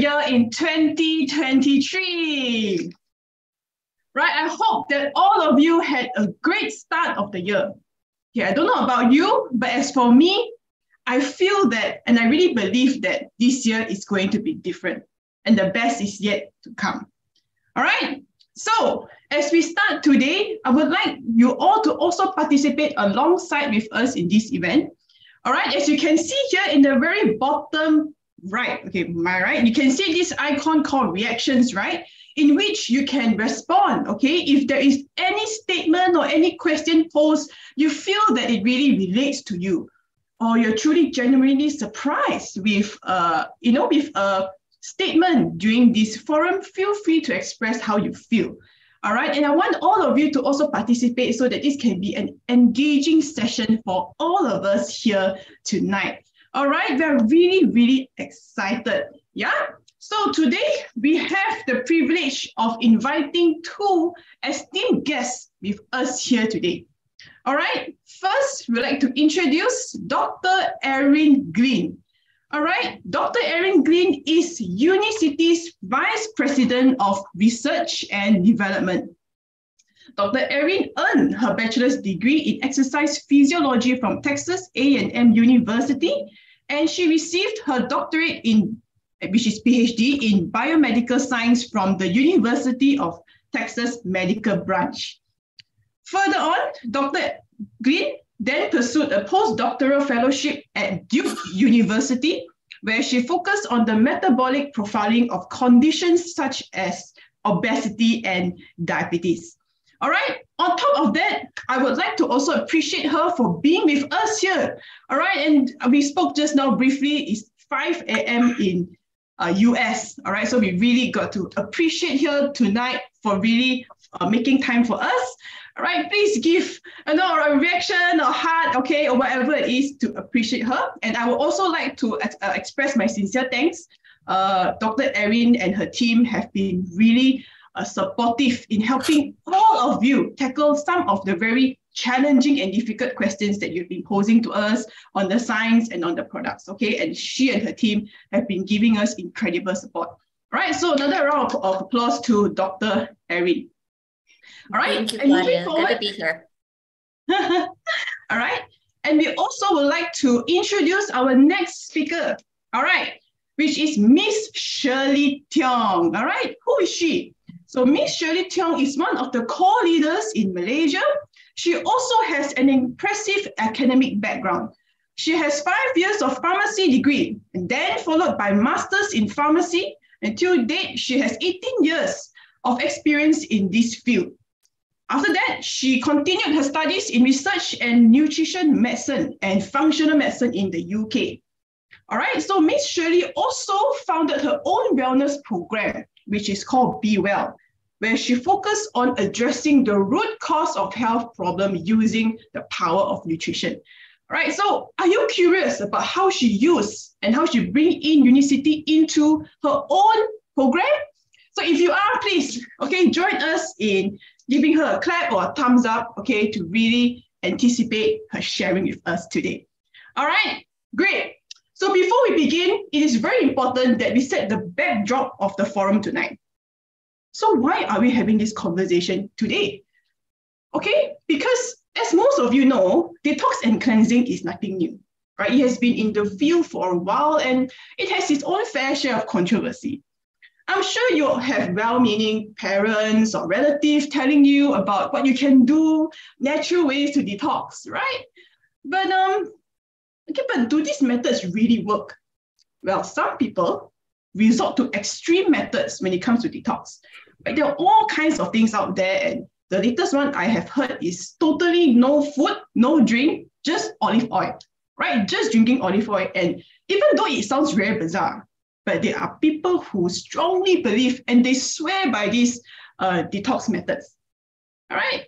year in 2023. Right, I hope that all of you had a great start of the year. Okay, I don't know about you, but as for me, I feel that, and I really believe that this year is going to be different and the best is yet to come. All right, so as we start today, I would like you all to also participate alongside with us in this event. All right, as you can see here in the very bottom right, okay, my right, you can see this icon called reactions, right? In which you can respond, okay? If there is any statement or any question posed, you feel that it really relates to you, or you're truly genuinely surprised with, with a statement during this forum, feel free to express how you feel. All right, and I want all of you to also participate so that this can be an engaging session for all of us here tonight. All right, we're really, really excited. Yeah. So today we have the privilege of inviting two esteemed guests with us here today. All right, first we'd like to introduce Dr. Erin Glynn. All right, Dr. Erin Glynn is Unicity's Vice President of Research and Development. Dr. Erin earned her bachelor's degree in exercise physiology from Texas A&M University, and she received her doctorate which is PhD in biomedical science from the University of Texas Medical Branch. Further on, Dr. Glynn then pursued a postdoctoral fellowship at Duke University, where she focused on the metabolic profiling of conditions such as obesity and diabetes. All right, on top of that, I would like to also appreciate her for being with us here. All right, and we spoke just now briefly, it's 5 a.m. in US. All right, so we really got to appreciate her tonight for really making time for us. All right, please give a reaction or heart, okay, or whatever it is to appreciate her. And I would also like to express my sincere thanks. Dr. Erin and her team have been really supportive in helping all of you tackle some of the very challenging and difficult questions that you've been posing to us on the science and on the products, okay? And she and her team have been giving us incredible support. All right, so another round of applause to Dr. Erin. All right, thank you, and moving Claudia. forward. Good to be here. All right, and we also would like to introduce our next speaker, all right, which is Miss Shirly Tiong. All right, who is she? So Miss Shirly Tiong is one of the core leaders in Malaysia. She also has an impressive academic background. She has 5 years of pharmacy degree and then followed by masters in pharmacy. Until date, she has 18 years of experience in this field. After that, she continued her studies in research and nutrition medicine and functional medicine in the UK. All right, so Miss Shirly also founded her own wellness program, which is called BEWell, where she focused on addressing the root cause of health problem using the power of nutrition. All right, so are you curious about how she used and how she bring in Unicity into her own program? So if you are, please, okay, join us in giving her a clap or a thumbs up, okay, to really anticipate her sharing with us today. All right, great. So before we begin, it is very important that we set the backdrop of the forum tonight. So why are we having this conversation today? Okay, because as most of you know, detox and cleansing is nothing new, right? It has been in the field for a while and it has its own fair share of controversy. I'm sure you have well-meaning parents or relatives telling you about what you can do, natural ways to detox, right? But do these methods really work? Well, some people resort to extreme methods when it comes to detox. Right? There are all kinds of things out there, and the latest one I have heard is totally no food, no drink, just olive oil, right? Just drinking olive oil. And even though it sounds very bizarre, but there are people who strongly believe and they swear by these detox methods. All right.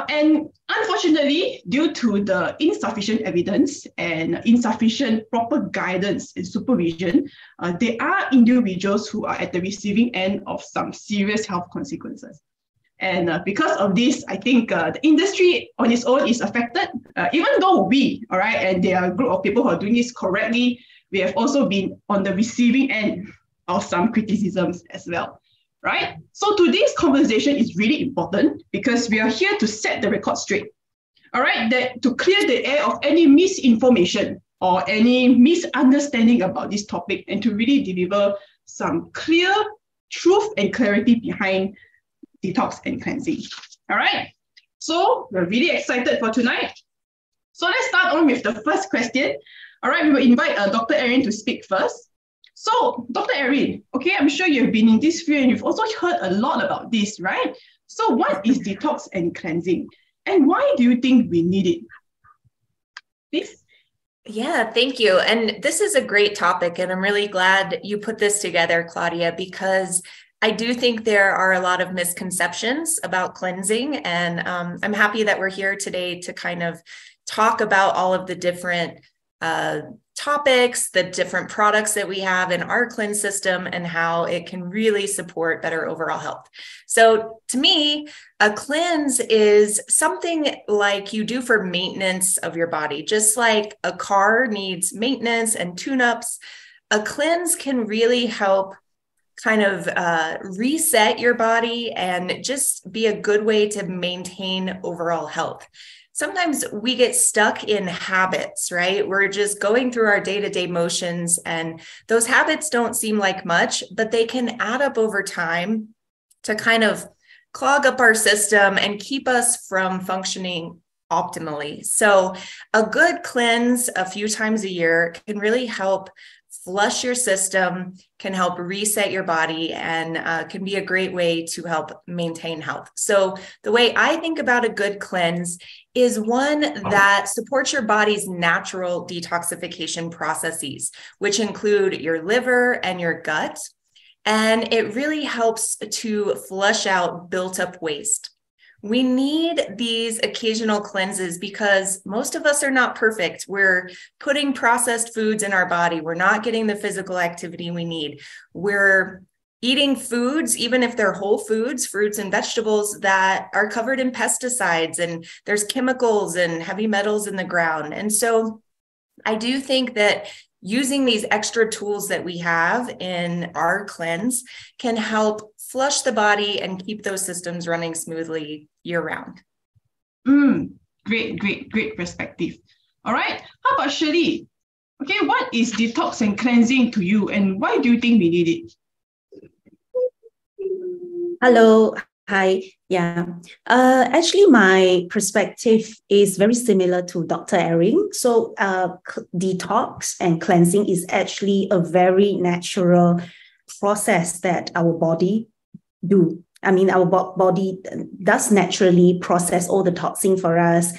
And unfortunately, due to the insufficient evidence and insufficient proper guidance and supervision, there are individuals who are at the receiving end of some serious health consequences. And because of this, I think the industry on its own is affected, even though we, all right, and there are a group of people who are doing this correctly, we have also been on the receiving end of some criticisms as well, right? So today's conversation is really important because we are here to set the record straight, all right, that to clear the air of any misinformation or any misunderstanding about this topic and to really deliver some clear truth and clarity behind detox and cleansing. All right, so we're really excited for tonight. So let's start on with the first question. All right, we will invite Dr. Erin to speak first. So, Dr. Erin, okay, I'm sure you've been in this field and you've also heard a lot about this, right? So, what is detox and cleansing? And why do you think we need it? Please. Yeah, thank you. And this is a great topic, and I'm really glad you put this together, Claudia, because I do think there are a lot of misconceptions about cleansing, and I'm happy that we're here today to kind of talk about all of the different topics, the different products that we have in our cleanse system and how it can really support better overall health. So to me, a cleanse is something like you do for maintenance of your body. Just like a car needs maintenance and tune-ups, a cleanse can really help kind of reset your body and just be a good way to maintain overall health. Sometimes we get stuck in habits, right? We're just going through our day-to-day motions, and those habits don't seem like much, but they can add up over time to kind of clog up our system and keep us from functioning optimally. So a good cleanse a few times a year can really help flush your system, can help reset your body, and can be a great way to help maintain health. So the way I think about a good cleanse is one that supports your body's natural detoxification processes, which include your liver and your gut. And it really helps to flush out built up waste. We need these occasional cleanses because most of us are not perfect. We're putting processed foods in our body. We're not getting the physical activity we need. We're eating foods, even if they're whole foods, fruits and vegetables, that are covered in pesticides, and there's chemicals and heavy metals in the ground. And so I do think that using these extra tools that we have in our cleanse can help flush the body and keep those systems running smoothly year-round. Great perspective. All right, how about Shirly? Okay, what is detox and cleansing to you, and why do you think we need it? Hello. Hi. Yeah. Actually, my perspective is very similar to Dr. Erin. So detox and cleansing is actually a very natural process that our body do. I mean, our body does naturally process all the toxin for us.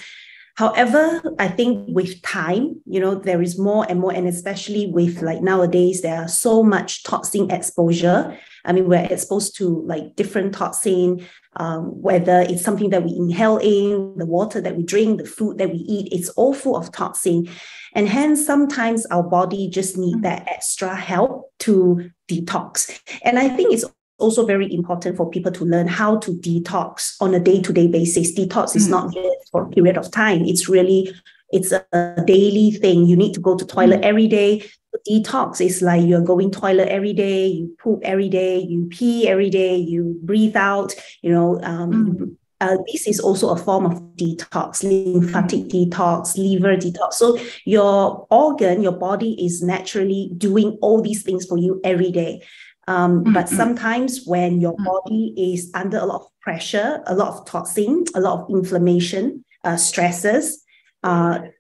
However, I think with time, there is more and more, and especially with like nowadays, there are so much toxin exposure. I mean, we're exposed to like different toxin, whether it's something that we inhale in, the water that we drink, the food that we eat, it's all full of toxin. And hence, sometimes our body just need that extra help to detox. And I think it's also very important for people to learn how to detox on a day-to-day basis. Detox is not just for a period of time. It's a daily thing. You need to go to toilet every day. Detox is like you're going toilet every day, you poop every day, you pee every day, you breathe out, this is also a form of detox, lymphatic detox, liver detox. So your body is naturally doing all these things for you every day. But sometimes when your body is under a lot of pressure, a lot of toxin, a lot of inflammation, stresses,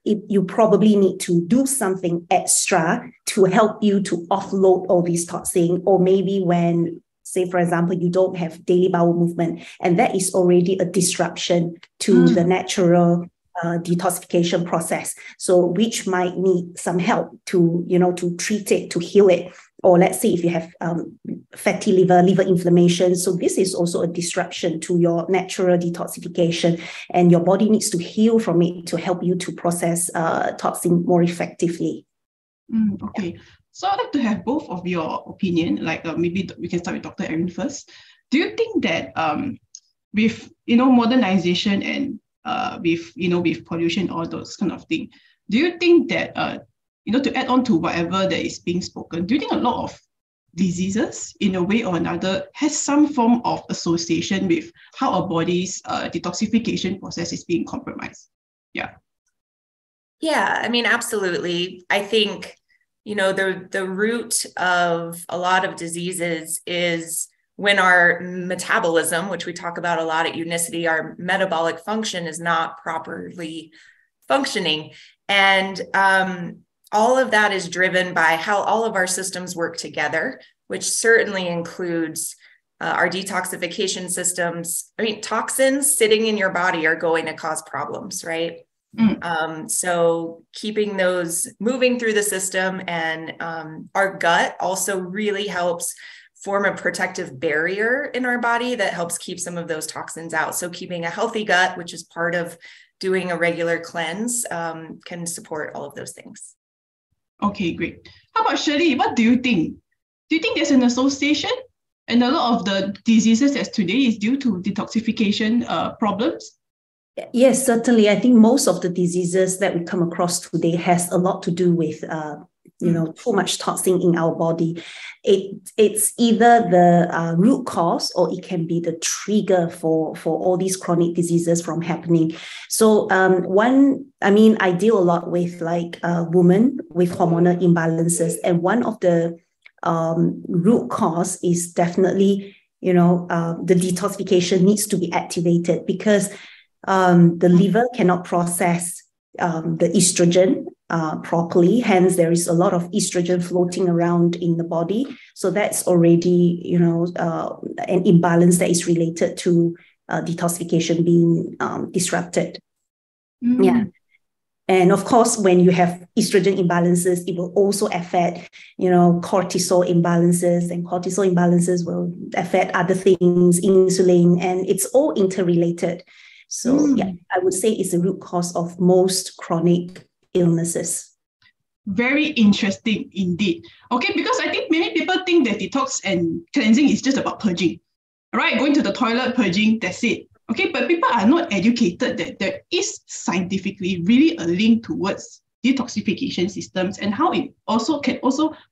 you probably need to do something extra to help you to offload all these toxin. Or maybe when, say, for example, you don't have daily bowel movement, and that is already a disruption to the natural detoxification process. So which might need some help to treat it, to heal it. Or let's say if you have fatty liver inflammation. So this is also a disruption to your natural detoxification, and your body needs to heal from it to help you to process toxin more effectively. Okay. So I'd like to have both of your opinion, like maybe we can start with Dr. Erin first. Do you think that with modernization and with pollution, all those kind of thing, do you think that to add on to whatever that is being spoken, do you think a lot of diseases in a way or another has some form of association with how our body's detoxification process is being compromised. Yeah. Yeah, I mean, absolutely. I think, the root of a lot of diseases is when our metabolism, which we talk about a lot at Unicity, our metabolic function is not properly functioning. And all of that is driven by how all of our systems work together, which certainly includes our detoxification systems. I mean, toxins sitting in your body are going to cause problems, right? So keeping those moving through the system, and our gut also really helps form a protective barrier in our body that helps keep some of those toxins out. So keeping a healthy gut, which is part of doing a regular cleanse, can support all of those things. Okay, great. How about Shirly? What do you think? Do you think there's an association? And a lot of the diseases as today is due to detoxification problems? Yes, certainly. I think most of the diseases that we come across today has a lot to do with, too much toxin in our body. It's either the root cause, or it can be the trigger for all these chronic diseases from happening. So I deal a lot with women with hormonal imbalances, and one of the root cause is definitely, the detoxification needs to be activated, because the liver cannot process the estrogen properly. Hence, there is a lot of estrogen floating around in the body. So that's already, an imbalance that is related to detoxification being disrupted. Yeah. And of course, when you have estrogen imbalances, it will also affect, cortisol imbalances, and cortisol imbalances will affect other things, insulin, and it's all interrelated. So yeah, I would say it's the root cause of most chronic illnesses. Very interesting indeed. Okay, because I think many people think that detox and cleansing is just about purging. All right, going to the toilet, purging, that's it. Okay, but people are not educated that there is scientifically really a link towards detoxification systems and how it can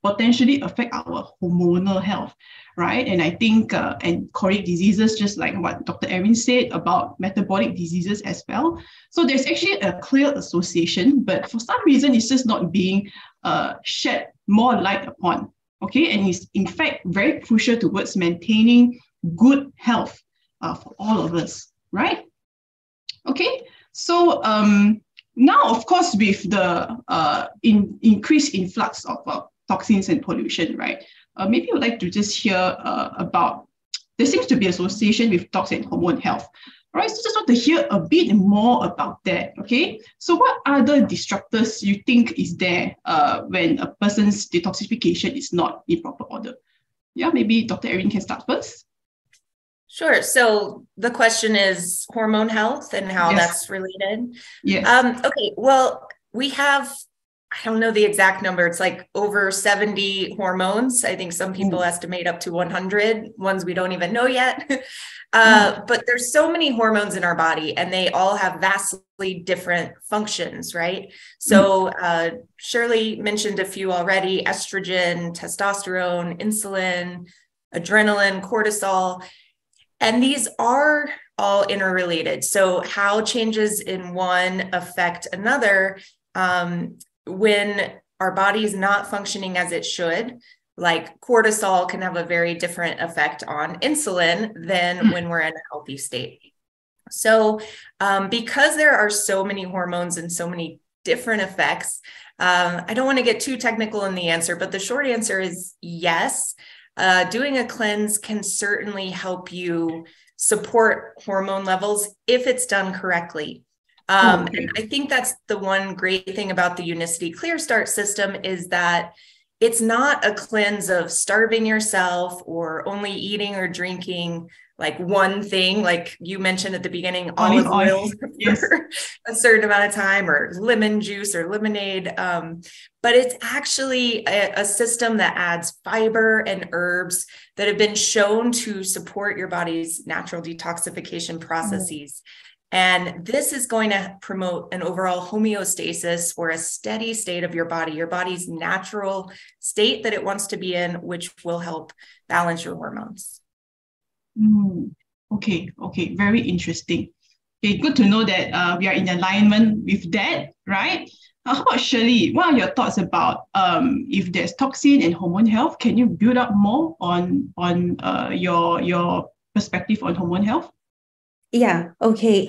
potentially affect our hormonal health, right? And I think, and chronic diseases, just like what Dr. Erin said about metabolic diseases as well. So there's actually a clear association, but for some reason, it's just not being shed more light upon, okay? And it's in fact very crucial towards maintaining good health for all of us, right? Okay, so now, of course, with the increased influx of toxins and pollution, right? Maybe you'd like to just hear about, there seems to be association with tox and hormone health. All right, so just want to hear a bit more about that, okay? So what other disruptors you think is there when a person's detoxification is not in proper order? Yeah, maybe Dr. Erin can start first. Sure. So the question is hormone health and how that's related. Yes. Okay. Well, we have, I don't know the exact number. It's like over 70 hormones. I think some people estimate up to 100, ones we don't even know yet. But there's so many hormones in our body, and they all have vastly different functions, right? So Shirley mentioned a few already: estrogen, testosterone, insulin, adrenaline, cortisol. And these are all interrelated. So how changes in one affect another when our body is not functioning as it should. Like cortisol can have a very different effect on insulin than when we're in a healthy state. So because there are so many hormones and so many different effects, I don't want to get too technical in the answer, but the short answer is yes. Doing a cleanse can certainly help you support hormone levels if it's done correctly. And I think that's the one great thing about the Unicity Clear Start system, is that it's not a cleanse of starving yourself or only eating or drinking like one thing, like you mentioned at the beginning, olive oil for a certain amount of time, or lemon juice or lemonade. But it's actually a system that adds fiber and herbs that have been shown to support your body's natural detoxification processes. And this is going to promote an overall homeostasis, or a steady state of your body's natural state that it wants to be in, which will help balance your hormones. Okay, very interesting. Okay, good to know that we are in alignment with that, right? How about Shirly? What are your thoughts about if there's toxin and hormone health? Can you build up more on your perspective on hormone health? Yeah, okay.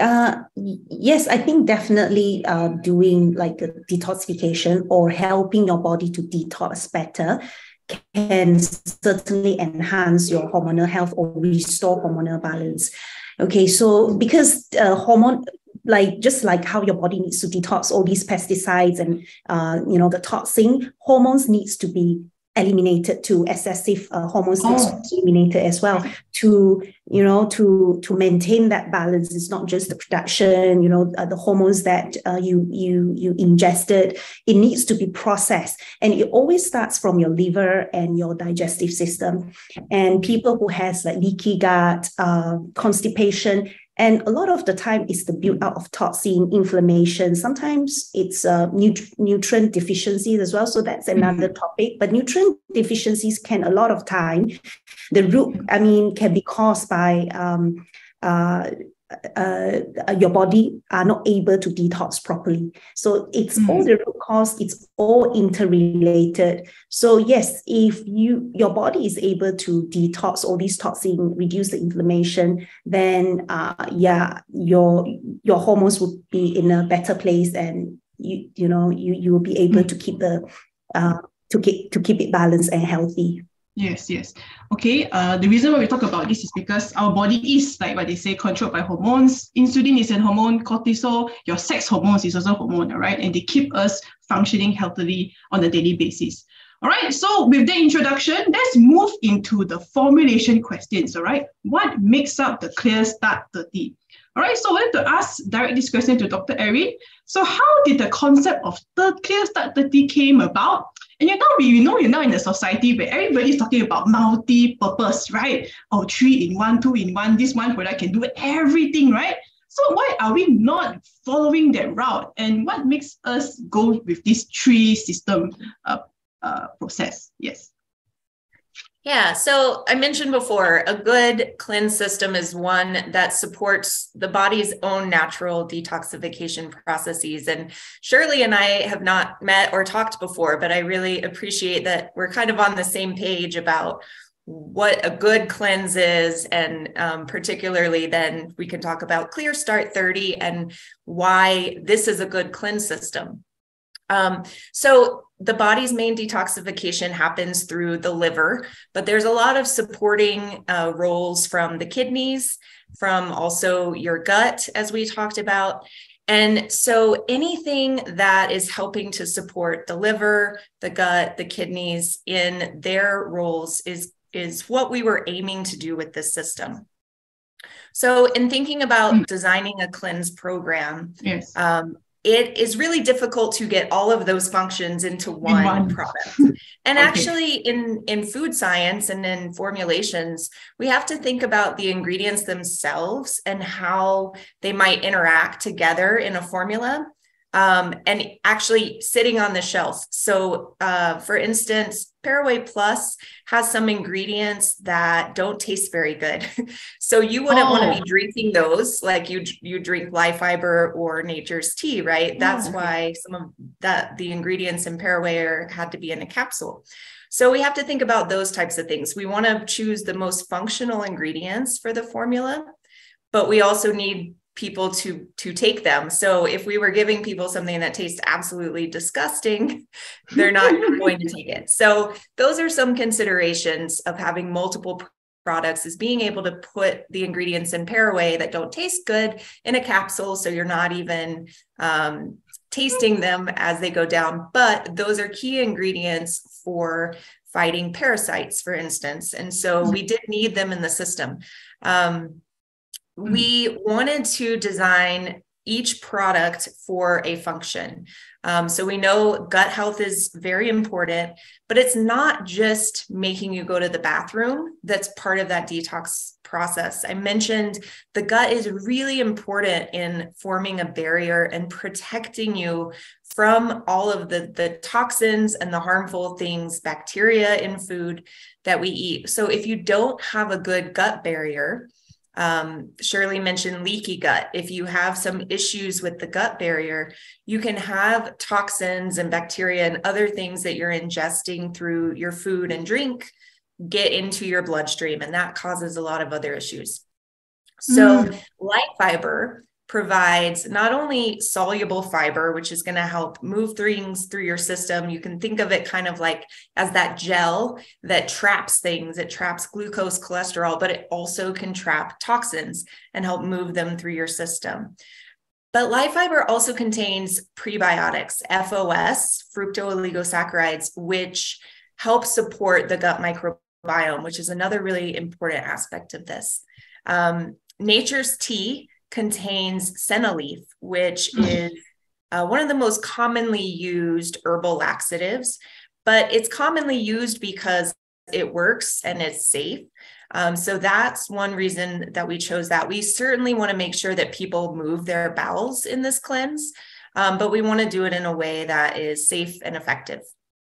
Yes, I think definitely doing like a detoxification or helping your body to detox better can certainly enhance your hormonal health or restore hormonal balance. Okay, so because hormone, just like how your body needs to detox all these pesticides and the toxin, hormones needs to be eliminated too. Excessive hormones needs to be eliminated as well to maintain that balance. It's not just the production, the hormones that you ingested. It needs to be processed, and it always starts from your liver and your digestive system. And people who has like leaky gut, constipation, and a lot of the time it's the build-up of toxin, inflammation. Sometimes it's nutrient deficiencies as well. So that's another topic. But nutrient deficiencies can, a lot of time, the root, can be caused by your body are not able to detox properly. So it's all the root cause, it's all interrelated. So yes, if your body is able to detox all these toxins, reduce the inflammation, then your hormones will be in a better place, and you will be able to keep to keep it balanced and healthy. Yes. Okay. The reason why we talk about this is because our body is, like what they say, controlled by hormones. Insulin is a hormone, cortisol, your sex hormones is also a hormone, right? And they keep us functioning healthily on a daily basis. All right. So with the introduction, let's move into the formulation questions. All right. What makes up the Clear Start 30? All right. So I wanted to ask direct this question to Dr. Erin. So how did the concept of the Clear Start 30 came about? And you're now in a society where everybody's talking about multi-purpose, right? 3-in-1, 2-in-1, this one product can do everything, right? So why are we not following that route? And what makes us go with this 3-system process? Yes. Yeah, so I mentioned before, a good cleanse system is one that supports the body's own natural detoxification processes. And Shirley and I have not met or talked before, but I really appreciate that we're kind of on the same page about what a good cleanse is. And particularly then we can talk about Clear Start 30 and why this is a good cleanse system. So the body's main detoxification happens through the liver, but there's a lot of supporting roles from the kidneys, from also your gut, as we talked about. And so anything that is helping to support the liver, the gut, the kidneys in their roles is what we were aiming to do with this system. So in thinking about designing a cleanse program, yes. It is really difficult to get all of those functions into one product. And actually in food science and in formulations, we have to think about the ingredients themselves and how they might interact together in a formula. And actually sitting on the shelf. So for instance, Paraway Plus has some ingredients that don't taste very good. So you wouldn't want to be drinking those like you drink Life Fiber or Nature's Tea, right? That's why some of the ingredients in Paraway had to be in a capsule. So we have to think about those types of things. We want to choose the most functional ingredients for the formula, but we also need people to take them. So if we were giving people something that tastes absolutely disgusting, they're not going to take it. So those are some considerations of having multiple products, is being able to put the ingredients in Paraway that don't taste good in a capsule. So you're not even tasting them as they go down, but those are key ingredients for fighting parasites, for instance. And so we did need them in the system. We wanted to design each product for a function. So we know gut health is very important, but it's not just making you go to the bathroom that's part of that detox process. I mentioned the gut is really important in forming a barrier and protecting you from all of the toxins and the harmful things, bacteria in food that we eat. So if you don't have a good gut barrier, Shirley mentioned leaky gut. If you have some issues with the gut barrier, you can have toxins and bacteria and other things that you're ingesting through your food and drink get into your bloodstream, and that causes a lot of other issues. So light fiber provides not only soluble fiber, which is going to help move things through your system. You can think of it kind of like as that gel that traps things. It traps glucose, cholesterol, but it also can trap toxins and help move them through your system. But light fiber also contains prebiotics, FOS, fructooligosaccharides, which help support the gut microbiome, which is another really important aspect of this. Nature's tea contains senna leaf, which is one of the most commonly used herbal laxatives, but it's commonly used because it works and it's safe. So that's one reason that we chose that. We certainly want to make sure that people move their bowels in this cleanse, but we want to do it in a way that is safe and effective.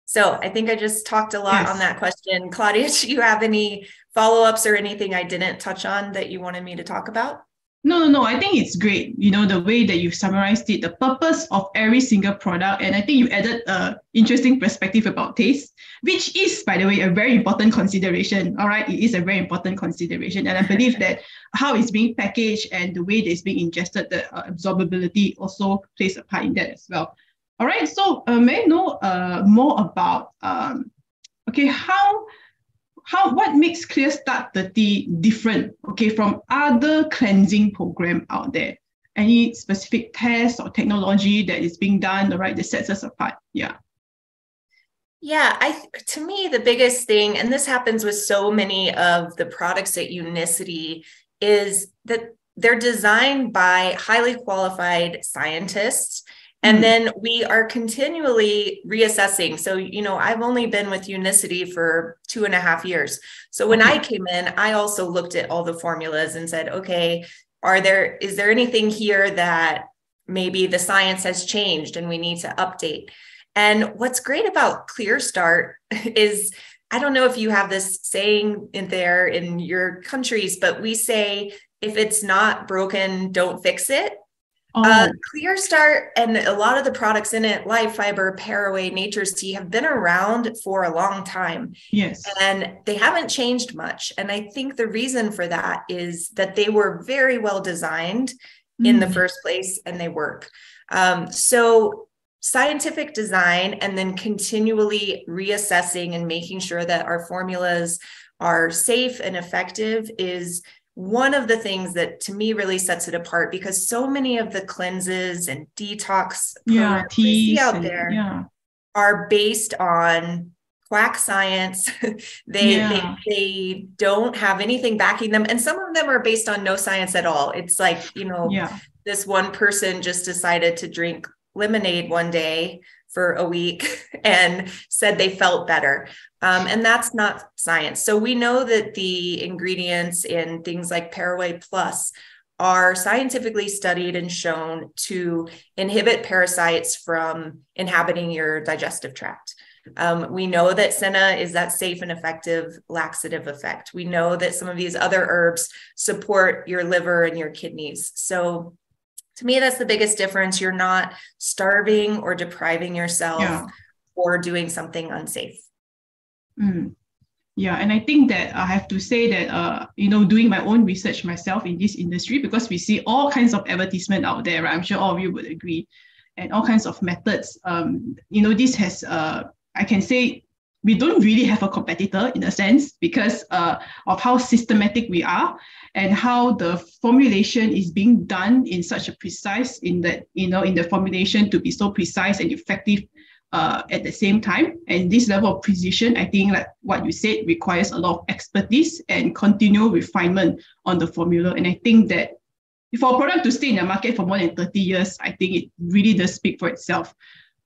So I think I just talked a lot on that question. Claudia, do you have any follow-ups or anything I didn't touch on that you wanted me to talk about? No. I think it's great, the way that you've summarized it, the purpose of every single product. And I think you added an interesting perspective about taste, which is, by the way, a very important consideration. All right. It is a very important consideration. And I believe that how it's being packaged and the way that it's being ingested, the absorbability also plays a part in that as well. All right. So may I know more about, what makes Clear Start 30 different, from other cleansing program out there? Any specific tests or technology that is being done, right, that sets us apart? Yeah, to me, the biggest thing, and this happens with so many of the products at Unicity, is that they're designed by highly qualified scientists. And then we are continually reassessing. So, I've only been with Unicity for 2.5 years. So when I came in, I also looked at all the formulas and said, okay, is there anything here that maybe the science has changed and we need to update? And what's great about Clear Start is, I don't know if you have this saying in your countries, but we say, if it's not broken, don't fix it. Clear Start and a lot of the products in it, Life Fiber, Paraway, Nature's Tea, have been around for a long time. Yes. And they haven't changed much. And I think the reason for that is that they were very well designed in the first place, and they work. So scientific design and then continually reassessing and making sure that our formulas are safe and effective is one of the things that to me really sets it apart, because so many of the cleanses and detox programs we see out there are based on quack science. They don't have anything backing them. And some of them are based on no science at all. It's like, this one person just decided to drink lemonade one day for a week and said they felt better. And that's not science. So we know that the ingredients in things like Paraway Plus are scientifically studied and shown to inhibit parasites from inhabiting your digestive tract. We know that senna is that safe and effective laxative effect. We know that some of these other herbs support your liver and your kidneys. So to me, that's the biggest difference. You're not starving or depriving yourself or doing something unsafe. Yeah, and I think that I have to say that, doing my own research myself in this industry, because we see all kinds of advertisement out there, right? I'm sure all of you would agree, and all kinds of methods. This has, I can say, we don't really have a competitor in a sense because of how systematic we are and how the formulation is being done in such a precise, in the formulation to be so precise and effective at the same time. And this level of precision, I think, like what you said, requires a lot of expertise and continual refinement on the formula. And I think that for a product to stay in the market for more than 30 years, I think it really does speak for itself.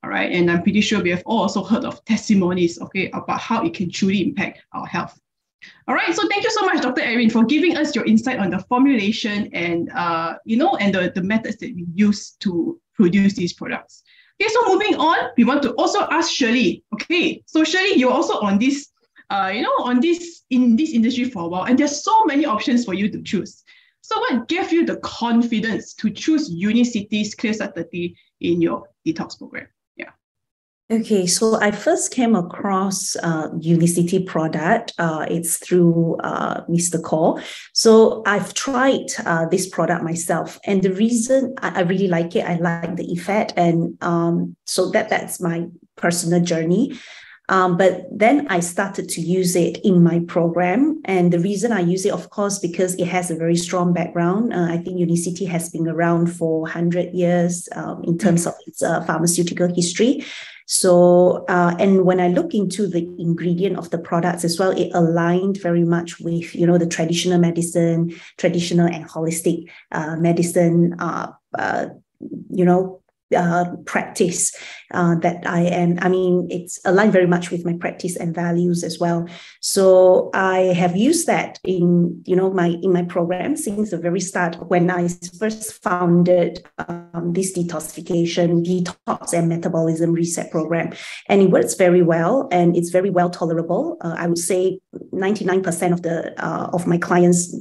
All right. And I'm pretty sure we have also heard of testimonies, about how it can truly impact our health. All right, so thank you so much, Dr. Erin, for giving us your insight on the formulation and and the methods that we use to produce these products. Okay, so moving on, we want to also ask Shirly. Okay, so Shirly, you're also on this, in this industry for a while, and there's so many options for you to choose. So what gave you the confidence to choose Unicity's Clear Start 30 in your detox program? Yeah. Okay, so I first came across Unicity product. It's through Mr. Cole. So I've tried this product myself, and the reason I really like it, I like the effect, and so that's my personal journey. But then I started to use it in my program. And the reason I use it, of course, because it has a very strong background. I think Unicity has been around for 100 years in terms of its pharmaceutical history. So, and when I look into the ingredient of the products as well, it aligned very much with, the traditional medicine, traditional and holistic medicine, practice that I am. I mean, it's aligned very much with my practice and values as well. So I have used that in my program since the very start when I first founded this detox and metabolism reset program, and it works very well and it's very well tolerable. I would say 99% of my clients,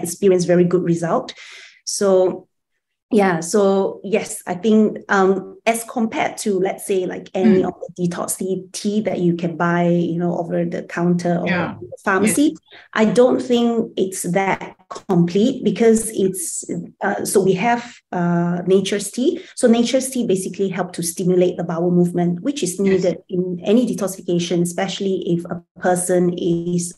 experience very good result. So yeah, so yes, I think as compared to, let's say, like any of the detox tea that you can buy, over the counter or the pharmacy, yes. I don't think it's that complete because it's so we have nature's tea. So nature's tea basically help to stimulate the bowel movement, which is needed in any detoxification, especially if a person is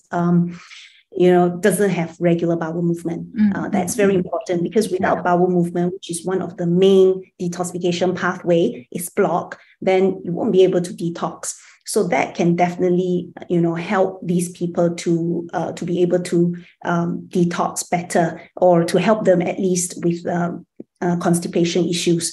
doesn't have regular bowel movement. That's very important because without bowel movement, which is one of the main detoxification pathway, is blocked, then you won't be able to detox. So that can definitely, help these people to be able to detox better, or to help them at least with constipation issues.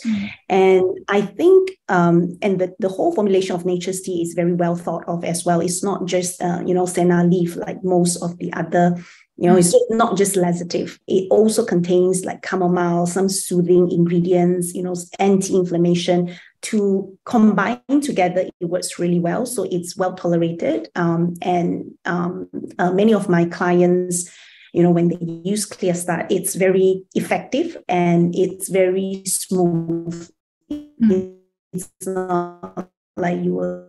And I think, and the whole formulation of nature's tea is very well thought of as well. It's not just, senna leaf like most of the other, it's not just laxative. It also contains like chamomile, some soothing ingredients, anti-inflammation. To combine together, it works really well. So it's well tolerated. And many of my clients, when they use Clear Start, it's very effective and it's very smooth. It's not like you will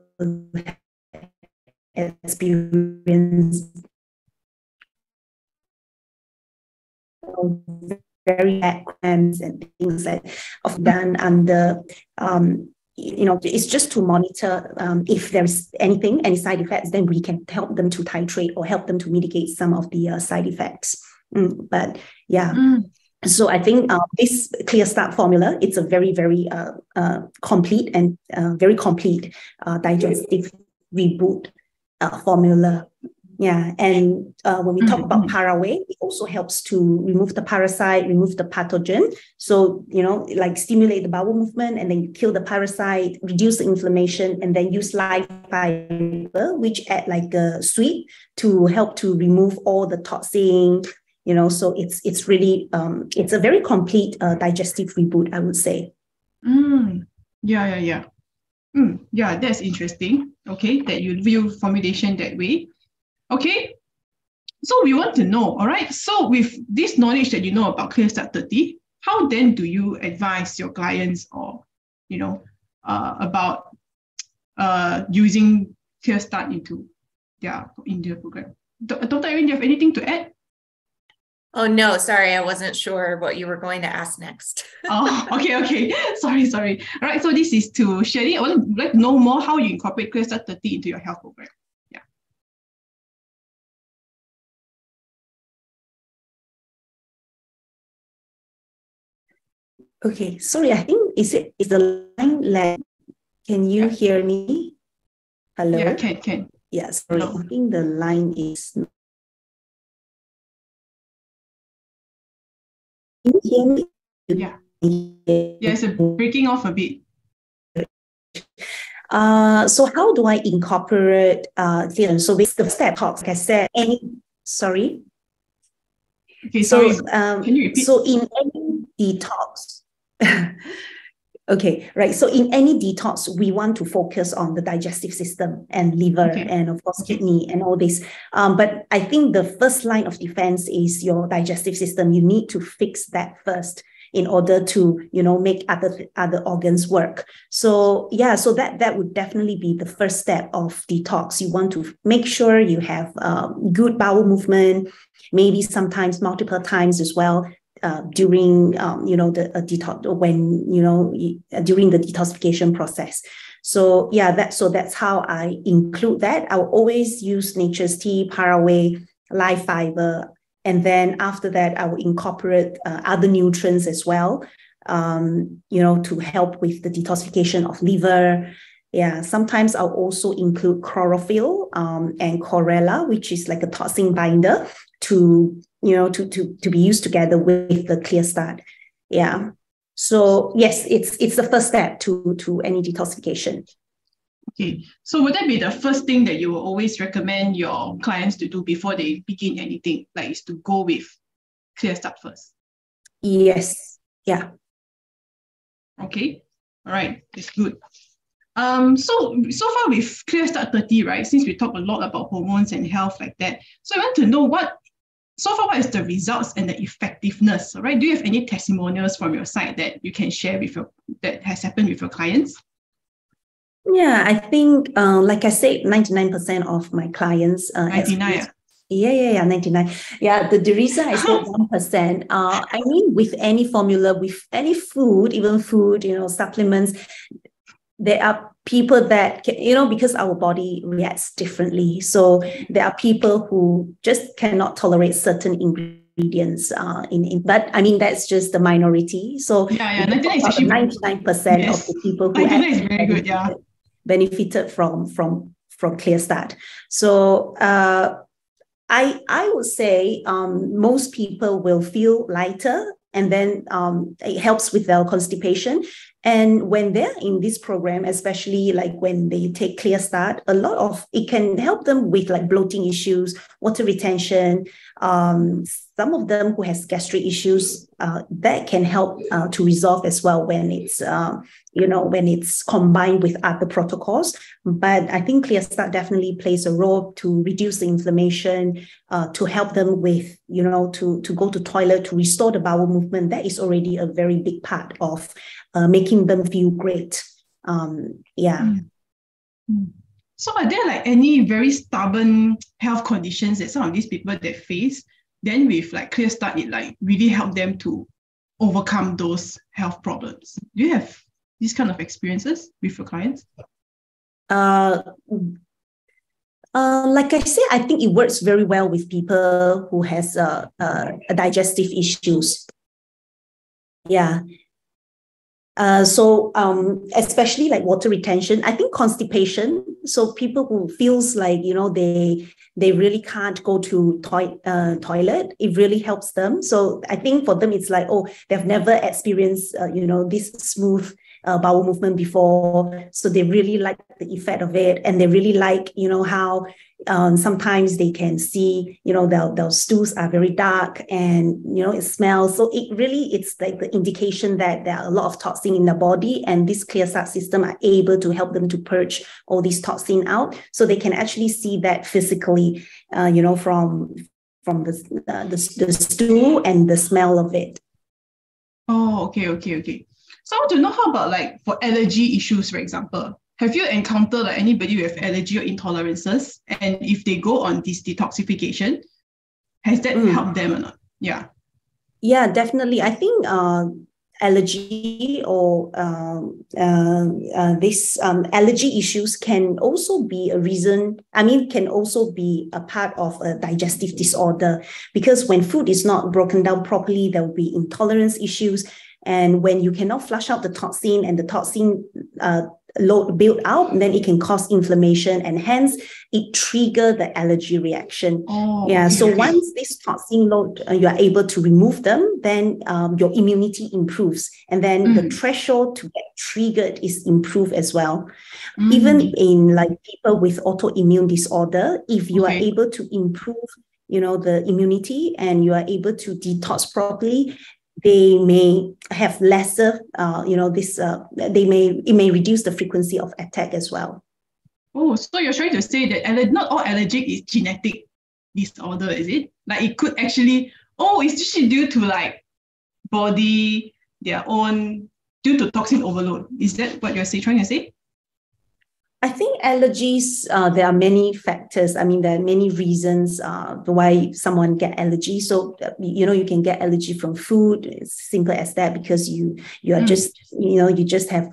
experience very bad cramps and things that I've done under it's just to monitor if there's any side effects, then we can help them to titrate or help them to mitigate some of the side effects. But yeah, so I think this Clear Start formula, it's a very, very complete and very complete digestive reboot formula. Yeah, and when we talk about Paraway, it also helps to remove the parasite, remove the pathogen. So, like stimulate the bowel movement and then you kill the parasite, reduce the inflammation, and then use live fiber, which add like a sweet to help to remove all the toxin. So it's really, it's a very complete digestive reboot, I would say. Yeah, that's interesting. Okay, that you view formulation that way. Okay, so we want to know, all right, so with this knowledge that you know about Clear Start 30, how then do you advise your clients or, about using Clear Start into their program? Dr. Erin, do you have anything to add? Oh, no, sorry, I wasn't sure what you were going to ask next. Oh, okay. Sorry. All right, so this is to Shirly. I would like to know more how you incorporate Clear Start 30 into your health program. Okay, sorry, I think is the line lag? Can you hear me? Hello? Yeah, can. Yes, sorry, I think the line is. Can you hear me? Yeah, it's breaking off a bit. So how do I incorporate clearance? So with the step talks, like I said, sorry. Okay, sorry. Can you repeat? So in any detox, okay, right. So in any detox, we want to focus on the digestive system and liver and of course kidney and all this. But I think the first line of defense is your digestive system. You need to fix that first in order to, make other organs work. So yeah, so that would definitely be the first step of detox. You want to make sure you have good bowel movement, maybe sometimes multiple times as well. During the detox, when during the detoxification process. So yeah, that's how I include that. I'll always use nature's tea, Paraway, live fiber, and then after that I will incorporate other nutrients as well, to help with the detoxification of liver. Yeah, sometimes I'll also include chlorophyll and chlorella, which is like a toxin binder to be used together with the Clear Start. Yeah. So yes, it's the first step to any detoxification. Okay. So would that be the first thing that you will always recommend your clients to do before they begin anything, like is to go with Clear Start first? Yes. Yeah. Okay. All right. That's good. So far with Clear Start 30, right? Since we talk a lot about hormones and health like that, so I want to know what is the results and the effectiveness, right? Do you have any testimonials from your side that you can share that has happened with your clients? Yeah, I think, like I said, 99% of my clients. 99. Yeah, 99. Yeah, the reason I said 1%, I mean, with any formula, with any food, even food, supplements, there are people that can, because our body reacts differently. So there are people who just cannot tolerate certain ingredients but I mean, that's just the minority. So yeah, 99 is actually 99% of the people who is very good, benefited from Clear Start. So I would say most people will feel lighter, and then it helps with their constipation. And when they're in this program, especially like when they take Clear Start, it can help them with like bloating issues, water retention. Some of them who has gastric issues, that can help to resolve as well when it's when it's combined with other protocols. But I think Clear Start definitely plays a role to reduce the inflammation, to help them with, to go to toilet, to restore the bowel movement. That is already a very big part of making them feel great. Yeah. So are there like any very stubborn health conditions that some of these people that face? Then with like Clear Start, it like really help them to overcome those health problems. Do you have these kind of experiences with your clients? Like I said, I think it works very well with people who has digestive issues. Yeah. So especially like water retention, I think constipation. So people who feels like, they really can't go to toilet, it really helps them. So I think for them, it's like, they've never experienced, this smooth bowel movement before. So they really like the effect of it. And they really like, how sometimes they can see, their stools are very dark and, it smells. So it's like the indication that there are a lot of toxin in the body, and this Clear Start system are able to help them to purge all these toxin out. So they can actually see that physically, from the stool and the smell of it. Oh, okay. So I want to know, how about like for allergy issues, for example? Have you encountered like anybody with allergy or intolerances? And if they go on this detoxification, has that helped them or not? Yeah. Yeah, definitely. I think allergy or this allergy issues can also be a reason. I mean, can also be a part of a digestive disorder, because when food is not broken down properly, there will be intolerance issues. And when you cannot flush out the toxin, and the toxin load build up, and then it can cause inflammation, and hence it trigger the allergy reaction. So once this toxin load, you are able to remove them, then your immunity improves, and then the threshold to get triggered is improved as well. Even in like people with autoimmune disorder, if you are able to improve, the immunity, and you are able to detox properly, they may have lesser, it may reduce the frequency of attack as well. Oh, so you're trying to say that not all allergic is genetic disorder, is it? Like it could actually, it's just due to like body, their own, due to toxin overload. Is that what you're trying to say? I think allergies, there are many factors. I mean, there are many reasons why someone get allergy. So, you can get allergy from food. It's simple as that, because you are just, you just have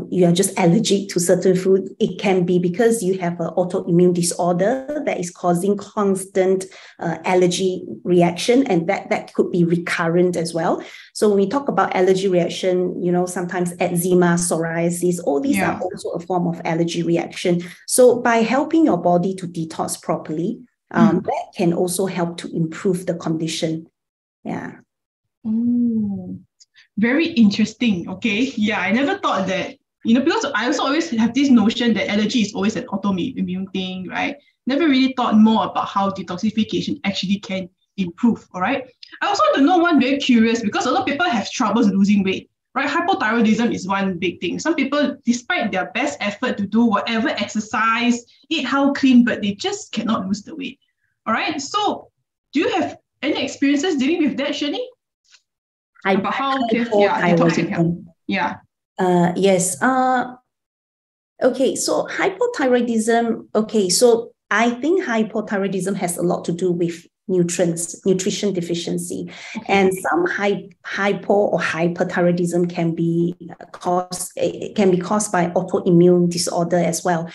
you are just allergic to certain food. It can be because you have an autoimmune disorder that is causing constant allergy reaction, and that could be recurrent as well. So when we talk about allergy reaction, sometimes eczema, psoriasis, all these are also a form of allergy reaction. So by helping your body to detox properly, that can also help to improve the condition. Yeah. Very interesting. Okay. Yeah, I never thought that, because I also always have this notion that allergy is always an autoimmune thing, right? Never really thought more about how detoxification actually can improve. All right. I also want to know one very curious, because a lot of people have troubles losing weight, right? Hypothyroidism is one big thing. Some people, despite their best effort to do whatever exercise, eat how clean, but they just cannot lose the weight. All right. So do you have any experiences dealing with that, Shirly? About how detox can help. Yeah. Yes. Okay. So hypothyroidism. Okay. So I think hypothyroidism has a lot to do with nutrition deficiency, and some hypo or hyperthyroidism can be caused by autoimmune disorder as well.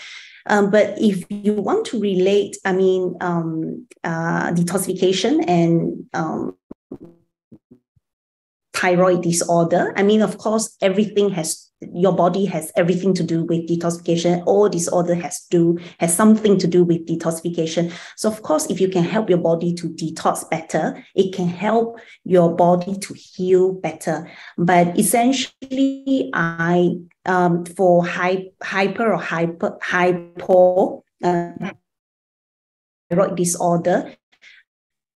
But if you want to relate, detoxification and thyroid disorder, of course, your body has everything to do with detoxification. All disorder has something to do with detoxification. So of course, if you can help your body to detox better, it can help your body to heal better. But essentially, for hypo thyroid disorder,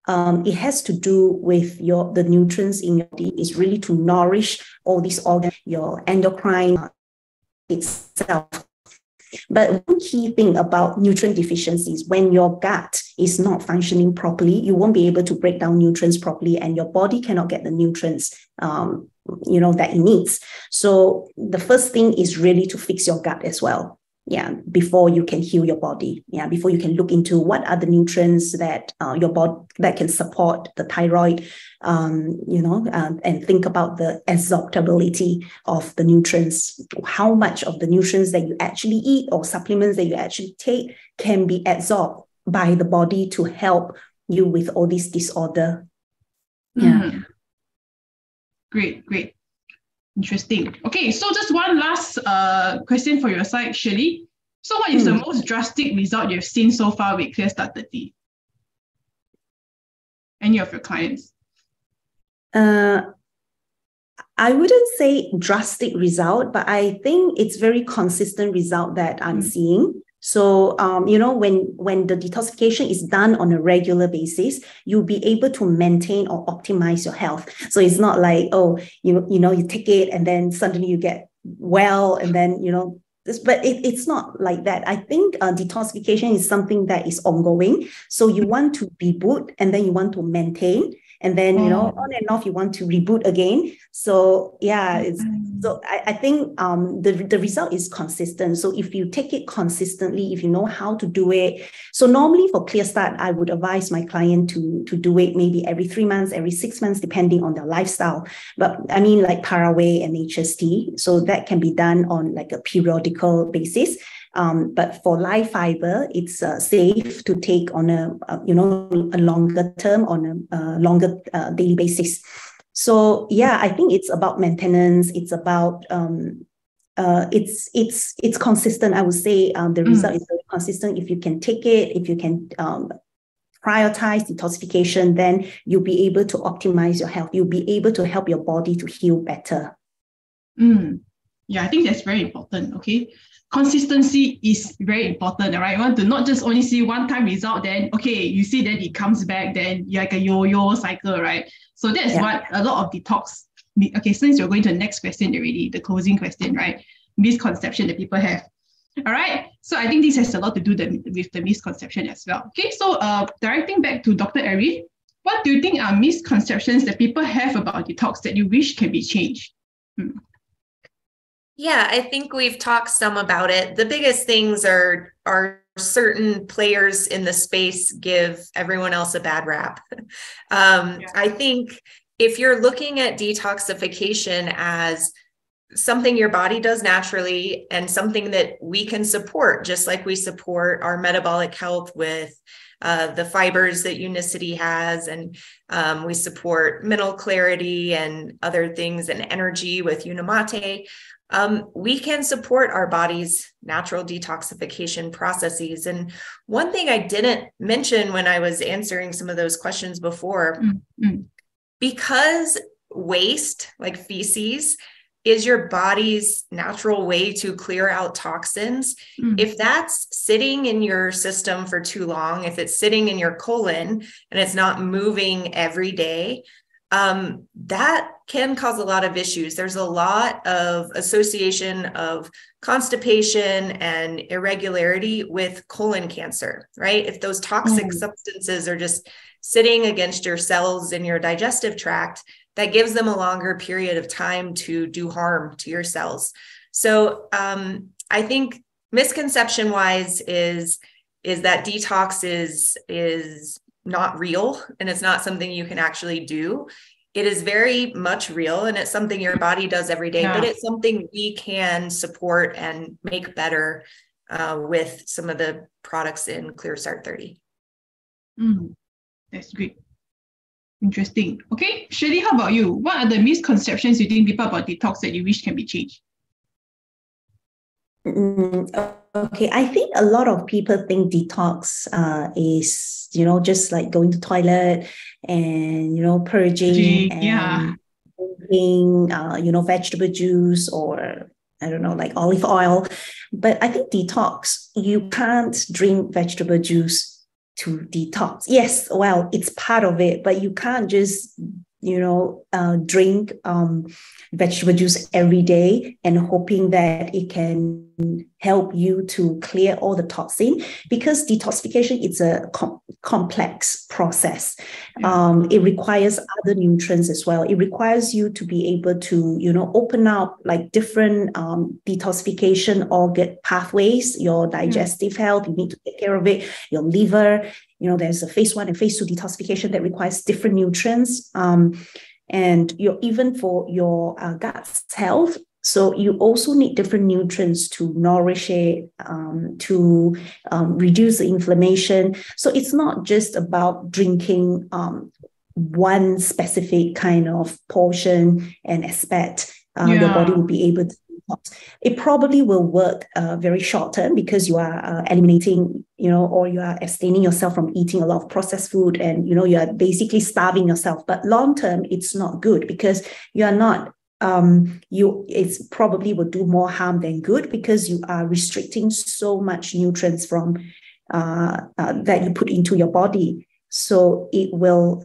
it has to do with the nutrients in your body. Is really to nourish all these organs, your endocrine itself. But one key thing about nutrient deficiencies, when your gut is not functioning properly, you won't be able to break down nutrients properly, and your body cannot get the nutrients that it needs. So the first thing is really to fix your gut as well. Yeah, before you can heal your body. Yeah, before you can look into what are the nutrients that your body that can support the thyroid, and think about the absorbability of the nutrients. How much of the nutrients that you actually eat or supplements that you actually take can be absorbed by the body to help you with all this disorder. Yeah. Great. Interesting. Okay, so just one last question for your side, Shirly. So what is the most drastic result you've seen so far with Clear Start 30? Any of your clients? I wouldn't say drastic result, but I think it's very consistent result that I'm seeing. So, when the detoxification is done on a regular basis, you'll be able to maintain or optimize your health. So it's not like, you take it and then suddenly you get well, and then, but it's not like that. I think detoxification is something that is ongoing. So you want to reboot, and then you want to maintain, and then, on and off, you want to reboot again. So yeah, I think the result is consistent. So if you take it consistently, if you know how to do it. So normally for Clear Start, I would advise my client to do it maybe every 3 months, every 6 months, depending on their lifestyle. But like Paraway and HST, so that can be done on like a periodical basis. But for live fiber, it's safe to take on a longer term, on a longer daily basis. So yeah, I think it's about maintenance. It's about it's consistent. I would say the result is very consistent. If you can take it, if you can prioritize detoxification, then you'll be able to optimize your health. You'll be able to help your body to heal better. Yeah, I think that's very important. Okay, consistency is very important. All right, you want to not just only see one-time result, then okay, you see then it comes back, then you're like a yo-yo cycle, right? So that's what a lot of detox. Okay, since you're going to the next question already, the closing question, right? Misconception that people have. All right, so I think this has a lot to do with the misconception as well. Okay, so directing back to Dr. Erin, what do you think are misconceptions that people have about detox that you wish can be changed? Yeah, I think we've talked some about it. The biggest things are certain players in the space give everyone else a bad rap. I think if you're looking at detoxification as something your body does naturally and something that we can support, just like we support our metabolic health with the fibers that Unicity has, and we support mental clarity and other things and energy with Unimate. We can support our body's natural detoxification processes. And one thing I didn't mention when I was answering some of those questions before, because waste, like feces, is your body's natural way to clear out toxins. If that's sitting in your system for too long, if it's sitting in your colon and it's not moving every day, that can cause a lot of issues. There's a lot of association of constipation and irregularity with colon cancer, right? If those toxic substances are just sitting against your cells in your digestive tract, that gives them a longer period of time to do harm to your cells. So I think misconception wise is that detox is not real and it's not something you can actually do. It is very much real and it's something your body does every day, but it's something we can support and make better with some of the products in Clear Start 30. That's great. Interesting. Okay, Shirly, how about you? What are the misconceptions you think people about detox that you wish can be changed? Okay, I think a lot of people think detox is, just like going to toilet and, purging and drinking, vegetable juice or, I don't know, like olive oil. But I think detox, you can't drink vegetable juice to detox. Yes, well, it's part of it, but you can't just, drink vegetable juice every day and hoping that it can help you to clear all the toxin, because detoxification is a complex process. It requires other nutrients as well. It requires you to be able to, open up like different detoxification organ pathways, your digestive health, you need to take care of it, your liver, there's a phase 1 and phase 2 detoxification that requires different nutrients. And even for your gut health. So you also need different nutrients to nourish it, to reduce the inflammation. So it's not just about drinking one specific kind of portion and expect your body will be able to detox. It probably will work very short term because you are eliminating, or you are abstaining yourself from eating a lot of processed food and, you are basically starving yourself. But long term, it's not good because you are not, it's probably will do more harm than good because you are restricting so much nutrients from that you put into your body. So it will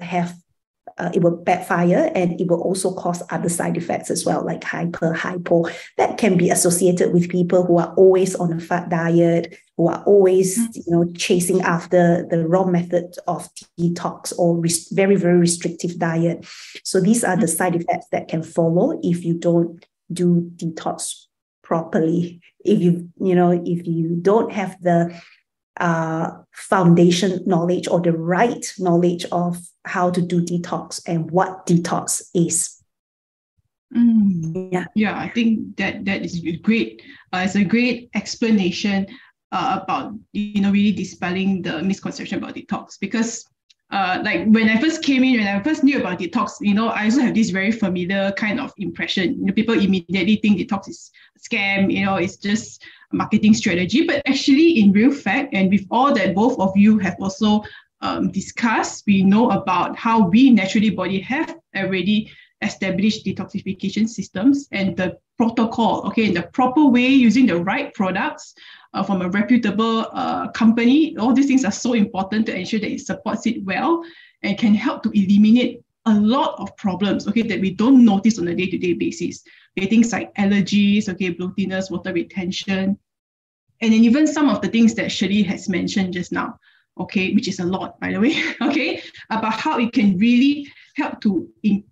backfire and it will also cause other side effects as well, like hypo, that can be associated with people who are always on a fat diet, who are always, chasing after the wrong method of detox or very, very restrictive diet. So these are the side effects that can follow if you don't do detox properly. If you don't have the foundation knowledge or the right knowledge of how to do detox and what detox is. I think that is great. It's a great explanation about really dispelling the misconception about detox, because like when I first came in, when I first knew about detox, I also have this very familiar kind of impression. People immediately think detox is a scam, it's just a marketing strategy. But actually, in real fact, and with all that both of you have also discussed, we know about how we naturally body have already established detoxification systems and the protocol, in the proper way, using the right products from a reputable company. All these things are so important to ensure that it supports it well and can help to eliminate a lot of problems, that we don't notice on a day-to-day basis. Things like allergies, bloatiness, water retention, and then even some of the things that Shirly has mentioned just now, which is a lot, by the way, about how it can really help to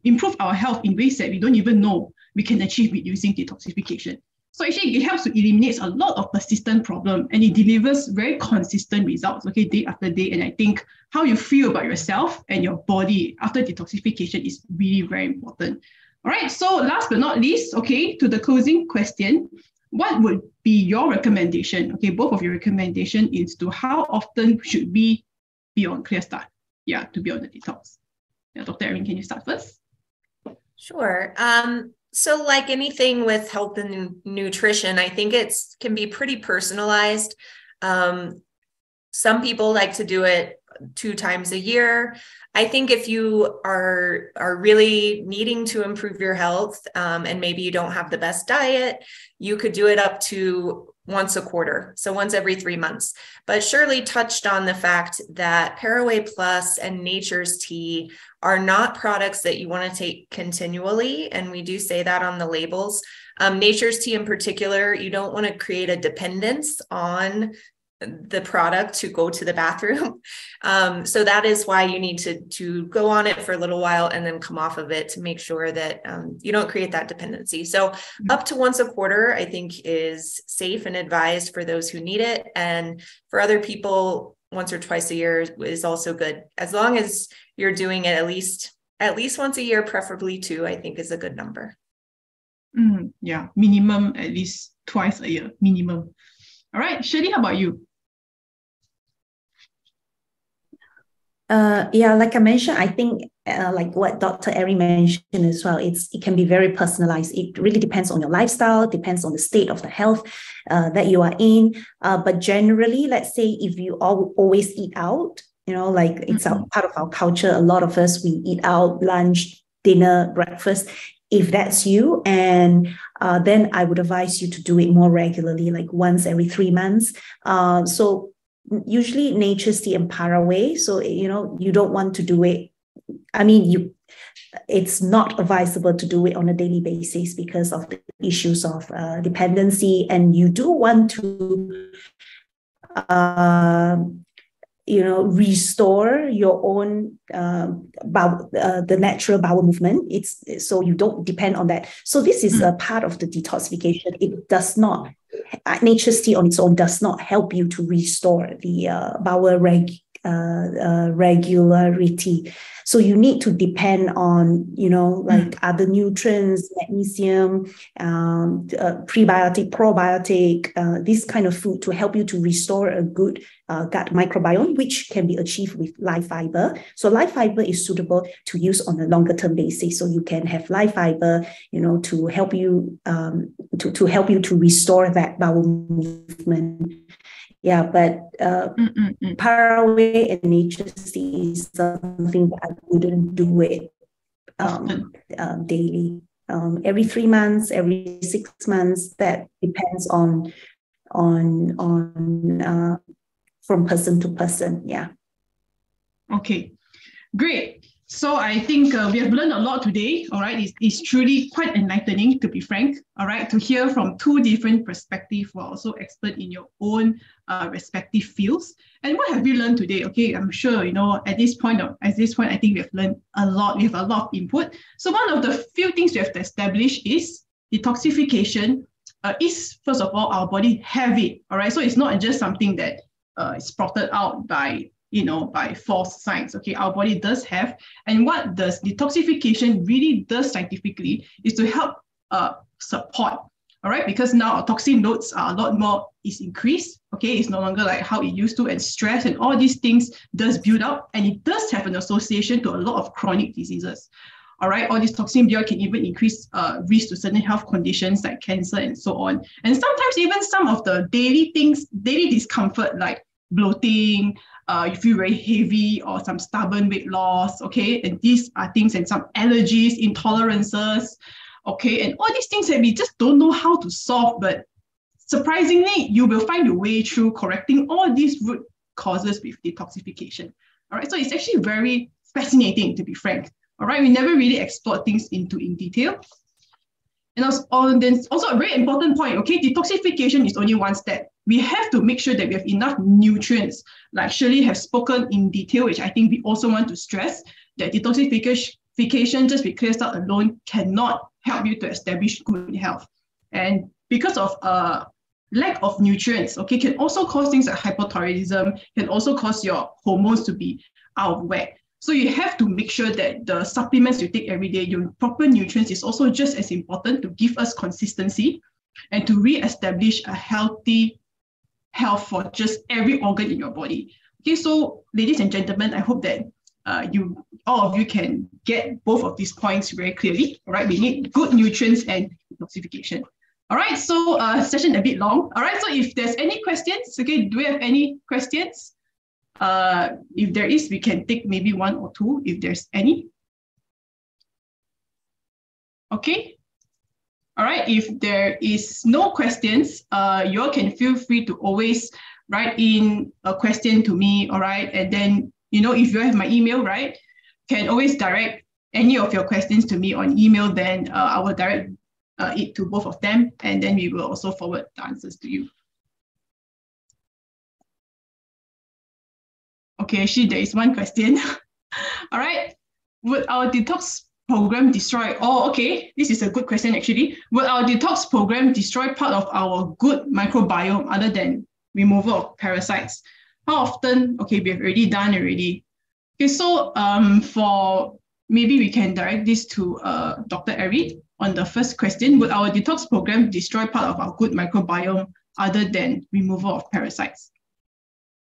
improve our health in ways that we don't even know we can achieve with using detoxification. So actually, it helps to eliminate a lot of persistent problems, and it delivers very consistent results, day after day. And I think how you feel about yourself and your body after detoxification is really very important. All right, so last but not least, to the closing question, what would be your recommendation? Both of your recommendation is to how often should we be on Clear Start? To be on the detox. Dr. Erin, can you start first? Sure. So like anything with health and nutrition, I think can be pretty personalized. Some people like to do it 2 times a year. I think if you are really needing to improve your health, and maybe you don't have the best diet, you could do it up to once a quarter, so once every 3 months. But Shirley touched on the fact that Paraway Plus and Nature's Tea are not products that you want to take continually, and we do say that on the labels. Nature's Tea in particular, you don't want to create a dependence on the product to go to the bathroom. So that is why you need to go on it for a little while and then come off of it to make sure that you don't create that dependency. So up to once a quarter, I think is safe and advised for those who need it. And for other people, once or twice a year is also good. As long as you're doing it at least once a year, preferably 2, I think is a good number. Yeah, minimum at least twice a year, minimum. All right, Shirley, how about you? Like I mentioned, I think like what Dr. Erin mentioned as well, it can be very personalized. It really depends on your lifestyle, depends on the state of the health that you are in. But generally, let's say if you always eat out, like it's part of our culture. A lot of us, we eat out lunch, dinner, breakfast. If that's you, and then I would advise you to do it more regularly, like once every 3 months. So usually Nature's Tea and Paraway. So, you don't want to do it. It's not advisable to do it on a daily basis because of the issues of dependency. And you do want to, restore your own the natural bowel movement. It's so you don't depend on that. So this is a part of the detoxification. It does not, Nature's Tea on its own does not help you to restore the bowel regularity. So you need to depend on, like other nutrients, magnesium, prebiotic, probiotic, this kind of food to help you to restore a good gut microbiome, which can be achieved with live fiber. So live fiber is suitable to use on a longer term basis. So you can have live fiber, to help you to help you to restore that bowel movement. Yeah, but Paraway and Nature's Tea is something that I wouldn't do it daily. Every 3 months, every 6 months, that depends on from person to person. Yeah. Okay, great. So I think we have learned a lot today, all right? It's truly quite enlightening, to be frank, all right, to hear from 2 different perspectives who are also expert in your own respective fields. And what have you learned today? Okay, I'm sure, at this point, I think we have learned a lot. We have a lot of input. So one of the few things we have to establish is detoxification is, first of all, our body have it, all right? So it's not just something that is sprouted out by false science. Okay, our body does have, and what does detoxification really does scientifically is to help support, all right, because now our toxin loads are a lot more, is increased, okay, it's no longer like how it used to, and stress and all these things does build up, and it does have an association to a lot of chronic diseases. All right, all this toxin build can even increase risk to certain health conditions like cancer and so on. And sometimes even some of the daily things, daily discomfort like bloating, you feel very heavy, or some stubborn weight loss, okay? And these are things, and some allergies, intolerances, okay? And all these things that we just don't know how to solve, but surprisingly, you will find your way through correcting all these root causes with detoxification. All right, so it's actually very fascinating, to be frank. All right, we never really explored things in detail. And also a very important point, okay, detoxification is only one step. We have to make sure that we have enough nutrients, like Shirly has spoken in detail, which I think we also want to stress, that detoxification just with clear salt alone cannot help you to establish good health. And because of lack of nutrients, okay, can also cause things like hypothyroidism, can also cause your hormones to be out of whack. So you have to make sure that the supplements you take every day, your proper nutrients, is also just as important to give us consistency and to re-establish a healthy health for just every organ in your body. Okay, so ladies and gentlemen, I hope that all of you can get both of these points very clearly. All right, we need good nutrients and detoxification. All right, so session a bit long. All right, so if there's any questions, okay, do we have any questions? If there is, we can take maybe one or two if there's any. Okay. All right, if there is no questions, you all can feel free to always write in a question to me, all right? And then, you know, if you have my email, right, can always direct any of your questions to me on email, then I will direct it to both of them, and then we will also forward the answers to you. Okay, actually, there is one question. All right, would our detox program destroy? Oh, okay, this is a good question actually. Would our detox program destroy part of our good microbiome other than removal of parasites? How often? Okay, we have already done already. Okay, so for maybe we can direct this to Dr. Erin on the first question. Would our detox program destroy part of our good microbiome other than removal of parasites?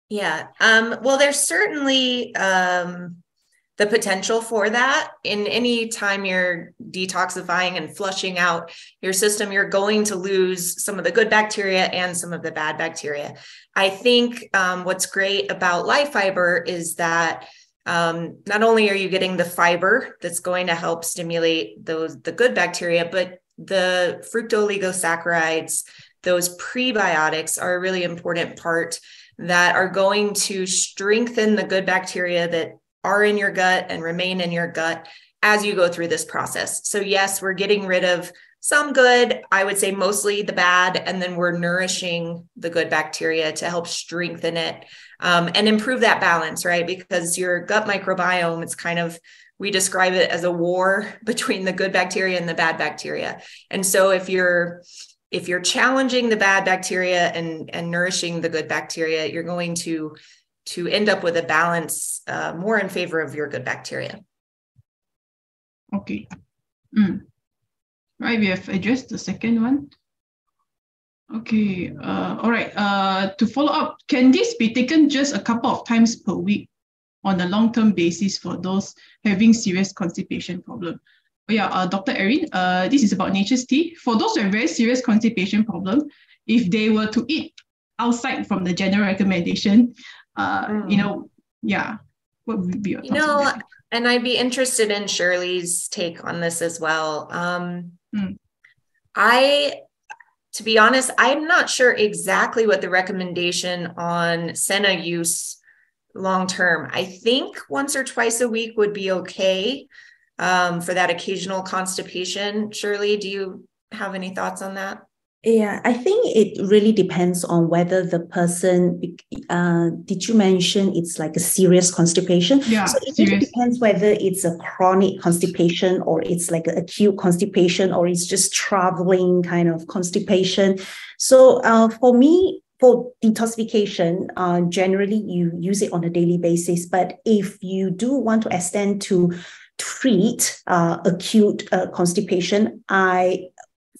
Yeah, well, there's certainly the potential for that. In any time you're detoxifying and flushing out your system, you're going to lose some of the good bacteria and some of the bad bacteria. I think what's great about live fiber is that not only are you getting the fiber that's going to help stimulate the good bacteria, but the fructooligosaccharides, those prebiotics, are a really important part that are going to strengthen the good bacteria that are in your gut and remain in your gut as you go through this process. So yes, we're getting rid of some good, I would say mostly the bad, and then we're nourishing the good bacteria to help strengthen it and improve that balance, right? Because your gut microbiome, it's kind of, we describe it as a war between the good bacteria and the bad bacteria. And so if you're challenging the bad bacteria and nourishing the good bacteria, you're going to end up with a balance more in favor of your good bacteria. Okay. Right, we have addressed the second one. Okay, all right. To follow up, can this be taken just a couple of times per week on a long-term basis for those having serious constipation problem? Oh yeah, Dr. Erin, this is about nature's tea. For those who have very serious constipation problem, if they were to eat outside from the general recommendation, you know, yeah, what would be your thoughts on that? And I'd be interested in Shirley's take on this as well. To be honest, I'm not sure exactly what the recommendation on senna use long-term. I think once or twice a week would be okay for that occasional constipation. Shirley, do you have any thoughts on that? Yeah, I think it really depends on whether the person, did you mention it's like a serious constipation? Yeah, so it really depends whether it's a chronic constipation or it's like an acute constipation or it's just traveling kind of constipation. So for me, for detoxification, generally you use it on a daily basis. But if you do want to extend to treat acute constipation,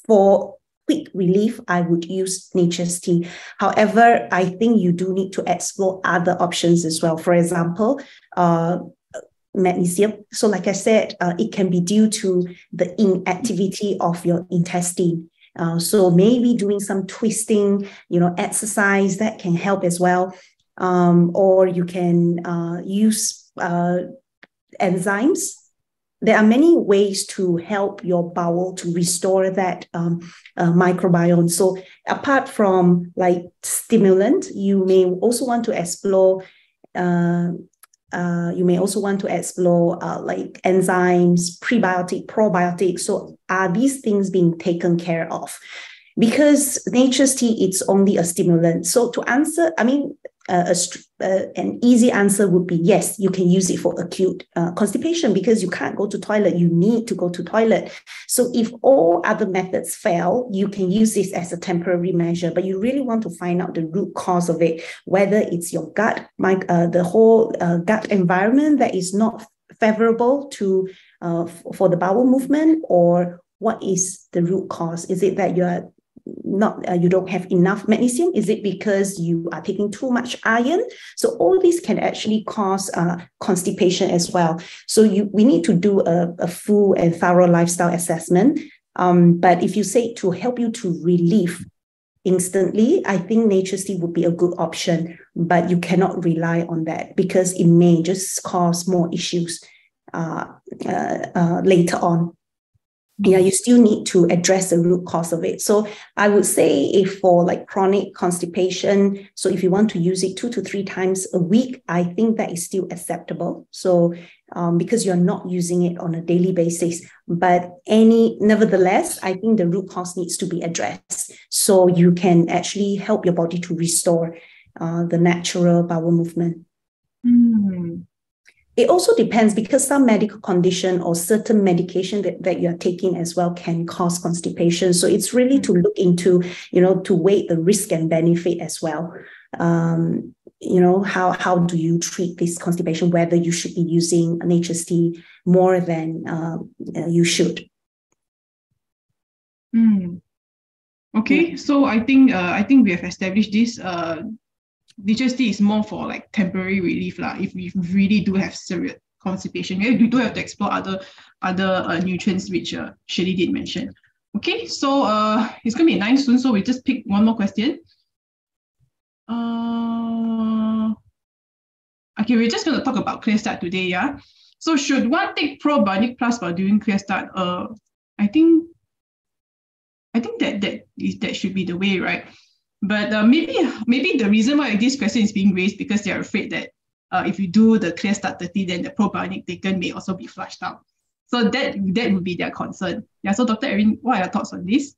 for quick relief, I would use nature's tea. However, I think you do need to explore other options as well. For example, magnesium. So like I said, it can be due to the inactivity of your intestine. So maybe doing some twisting, exercise that can help as well. Or you can use enzymes. There are many ways to help your bowel to restore that microbiome. So apart from like stimulant, you may also want to explore like enzymes, prebiotic, probiotic. So are these things being taken care of? Because nature's tea, it's only a stimulant. So to answer, an easy answer would be yes, you can use it for acute constipation because you can't go to toilet. You need to go to toilet. So if all other methods fail, you can use this as a temporary measure, but you really want to find out the root cause of it, whether it's your gut, the whole gut environment that is not favorable to for the bowel movement, or what is the root cause? Is it that you don't have enough magnesium? Is it because you are taking too much iron? So all these can actually cause constipation as well. So we need to do a full and thorough lifestyle assessment. But if you say to help you to relieve instantly, I think nature's tea would be a good option, but you cannot rely on that because it may just cause more issues later on. Yeah, you still need to address the root cause of it. So I would say if for like chronic constipation, so if you want to use it 2 to 3 times a week, I think that is still acceptable. So because you're not using it on a daily basis, but nevertheless, I think the root cause needs to be addressed. So you can actually help your body to restore the natural bowel movement. It also depends because some medical condition or certain medication that you're taking as well can cause constipation. So it's really to look into, to weigh the risk and benefit as well. How do you treat this constipation, whether you should be using nature's tea more than you should. Okay, so I think we have established this. Nature's tea is more for like temporary relief if we really do have serious constipation. We do have to explore other nutrients which Shirly did mention. Okay, so it's gonna be 9 soon, so we just pick one more question. Okay, we're just gonna talk about Clear Start today, yeah. So should one take probiotic plus while doing Clear Start? I think that should be the way, right? But maybe the reason why this question is being raised because they're afraid that if you do the Clear Start 30, then the probiotic taken may also be flushed out. So that would be their concern. Yeah. So Dr. Erin, what are your thoughts on this?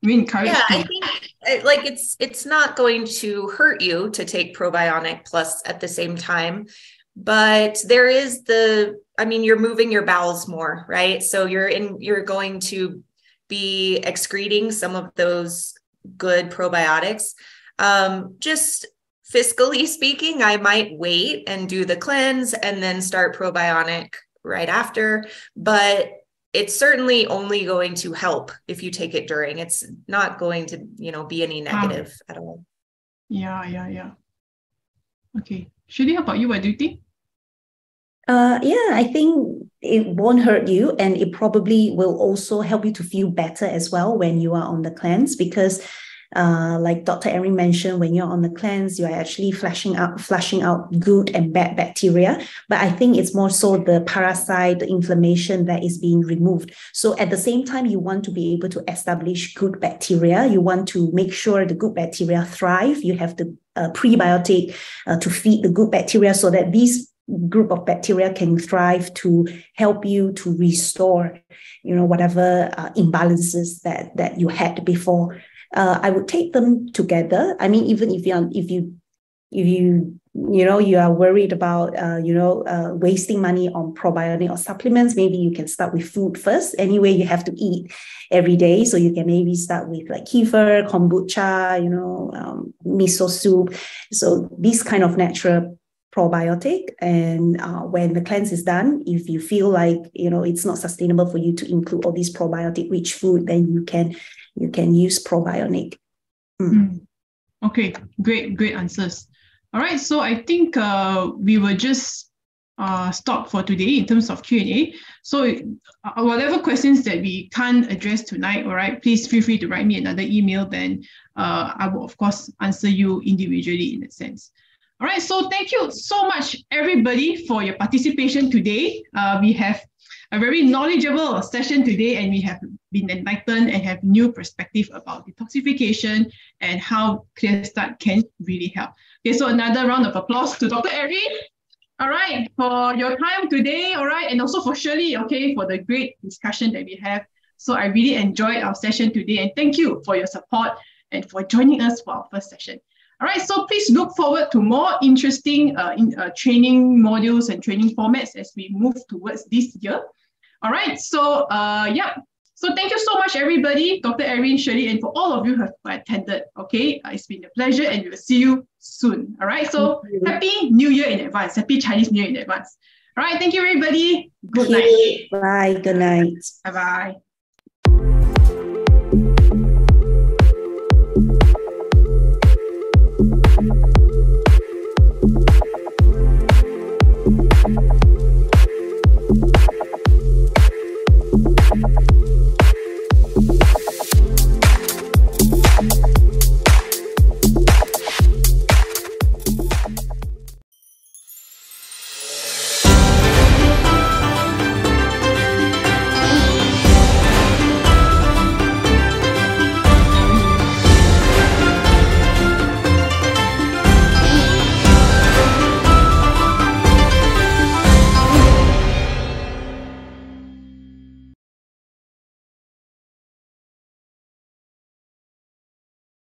We encourage. Yeah, I think like it's not going to hurt you to take probiotic plus at the same time, but there is you're moving your bowels more, right? So you're going to be excreting some of those good probiotics. Just fiscally speaking, I might wait and do the cleanse and then start probiotic right after, but it's certainly only going to help if you take it during. It's not going to, be any negative at all. Yeah. Okay. Shirly, how about you? What do you think? I think it won't hurt you, and it probably will also help you to feel better as well when you are on the cleanse, because like Dr. Erin mentioned, when you're on the cleanse, you're actually flushing out good and bad bacteria. But I think it's more so the parasite, the inflammation that is being removed. So at the same time, you want to be able to establish good bacteria. You want to make sure the good bacteria thrive. You have the prebiotic to feed the good bacteria so that these group of bacteria can thrive to help you to restore, whatever imbalances that you had before. I would take them together. I mean, even if you are worried about wasting money on probiotic or supplements, maybe you can start with food first. Anyway, you have to eat every day, so you can maybe start with like kefir, kombucha, miso soup. So these kind of natural probiotic, and when the cleanse is done, if you feel like it's not sustainable for you to include all these probiotic rich food, then you can you can use probionic. Okay, great answers. All right, so I think we will just stop for today in terms of Q&A. So whatever questions that we can't address tonight, all right, please feel free to write me another email, then I will of course answer you individually in that sense. All right, so thank you so much everybody for your participation today. We have a very knowledgeable session today, and we have been enlightened and have new perspective about detoxification and how Clear Start can really help. Okay, so another round of applause to Dr. Erin. All right, for your time today, all right, and also for Shirly, okay, for the great discussion that we have. So I really enjoyed our session today, and thank you for your support and for joining us for our first session. All right, so please look forward to more interesting training modules and training formats as we move towards this year. All right, so yeah. So thank you so much, everybody, Dr. Erin, Shirly, and for all of you who have attended. Okay, it's been a pleasure, and we will see you soon. All right, so Happy New Year in advance. Happy Chinese New Year in advance. All right, thank you, everybody. Good night. Bye. Good night. Bye-bye.